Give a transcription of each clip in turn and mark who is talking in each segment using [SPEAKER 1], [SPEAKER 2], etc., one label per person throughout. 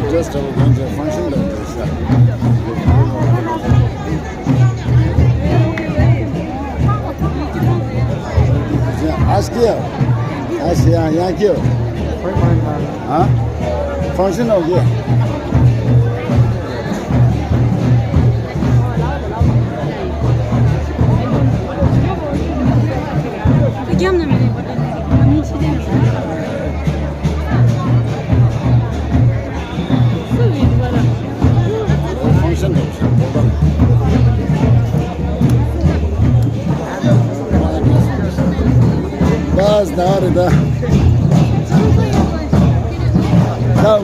[SPEAKER 1] Just going to a function like this. Ask you, thank you. Huh? Function of you. Bas nerede? Tamam.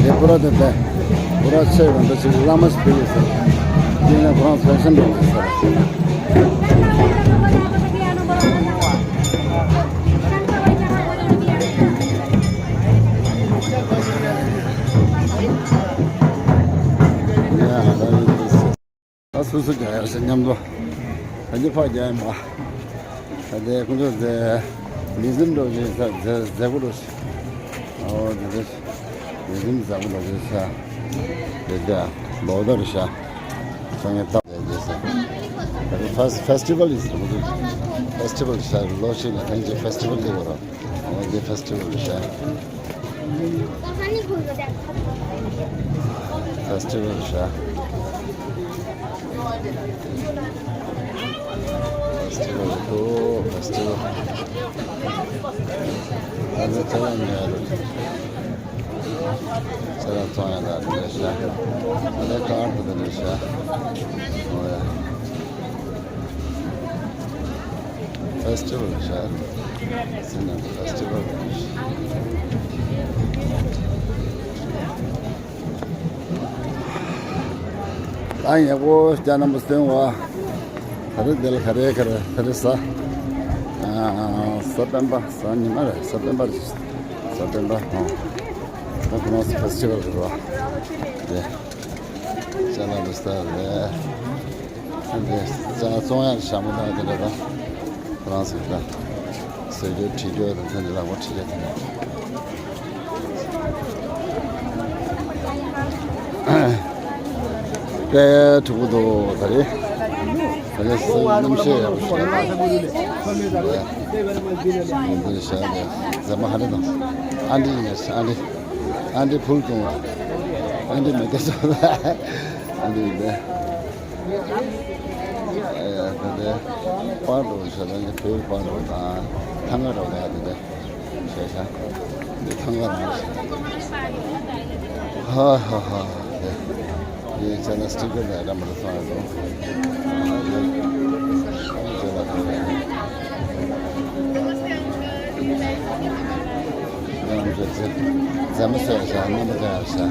[SPEAKER 1] Ne burada da? Burası şey var, da Lamas Bey'si. Yine Frans Fashion Bey'si. Susu kaya senyamdo, hadi pajaya ma, hadi kudo de bizim de zebulos, oh de bizim zebulos ya, de border ya, sonra tam de festival is, festival ya, Gorshey ne bence festival de var, ama de festival ya, festival ya. Festival. Hadi tamam ya. Selam Tonya'da arkadaşlar. Hadi Karpo'da arkadaşlar. Oraya. Festival ya. Sinema festival. Aynı bu canımızdan var. Hadi del kare hadi sa. September sani mara September. Bakın nasıl festival var. Canımızda ve hadi sonra şamda da Fransa'da söylüyor çiğliyor da la watch 네, 두고도 다리. 그래서 냄새 yapmışlar. Böyle şeyler. Zaman hadi da. Andi pul kuma. Andi mekeso. Andi de. 근데 바로 저는 그 바로 다 탕으로 가야 돼. 제가 탕으로. 하하하. 이 저는 스티커를 한번 써놔도. Замысляется, не нравится.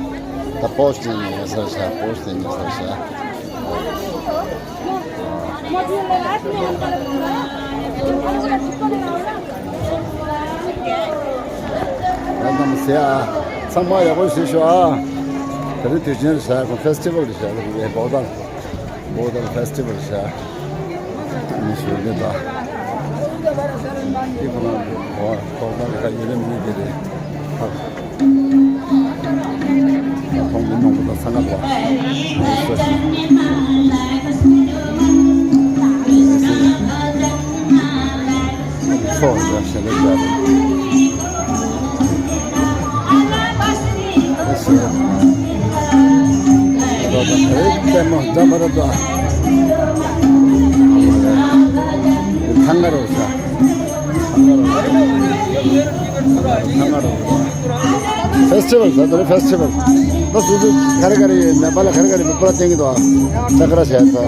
[SPEAKER 1] Да постинг, слышал, постинг, слышал. Adam siya, sama yapıyorsun şu an. Tabii tüccar şahı, festival şahı, Bodal festival şahı. Ne şöyle da. Bir buna oradan kayırım ne dedi. Kongunun burada sanat var. Çok yaşlı Festival, that's a festival. That's good. Karagari, Nepal, Karagari, Nepal thing to Sakara Shata.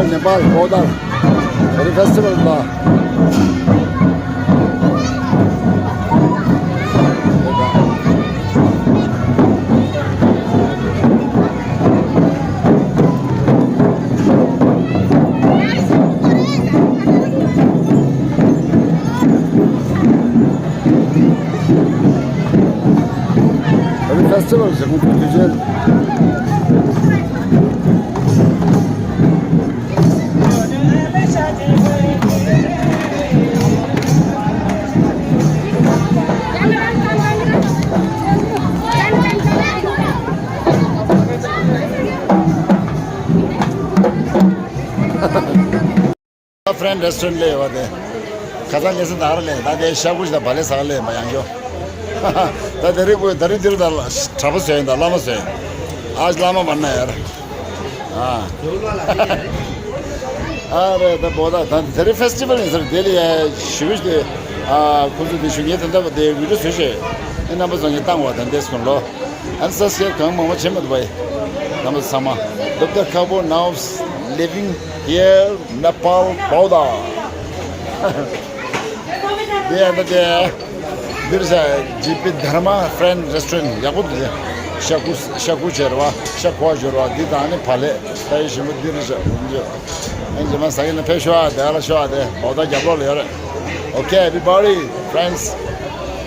[SPEAKER 1] Nepal, Bodal. Very festival da. Very festival, çok güzel. Friend restaurant le wade kazan lesin dar le da de shabuj da bale sale ma yang yo da deri bu dari dir da travel se da lama se aaj lama banna yaar ha are da boda da deri festival is deli shivish de kuzu de shunye da de video se ina ba zong tang wa dan des kon lo an sa se kang ma chema bai nam sama Dr. Karpo now living here Nepal Bauda. There's a GP Dharma friend restaurant. Yakut Shaku Cherwa, Shakwa Jerwa, Didani Pale, Taishim Dirija. And the Masagan Peshwa, the Alashwa, the Bauda Jabol. Okay, everybody, friends.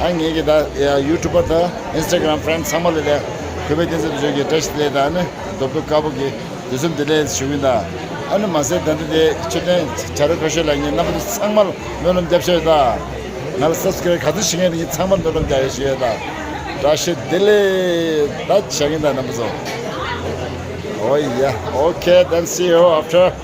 [SPEAKER 1] I'm going to YouTuber, Instagram friends, some of the comedians of the test later, Dr. Kabuki, the Zoom delays, Shumida. Ano masih tadi dia cuma cara kerja lagi, nama tu sangat belum jauh dah. Nama subscribe kadu singa ni sangat belum jauh dah. Rashid delay, dah singa dah nama tu. Oh yeah, okay, then see you after.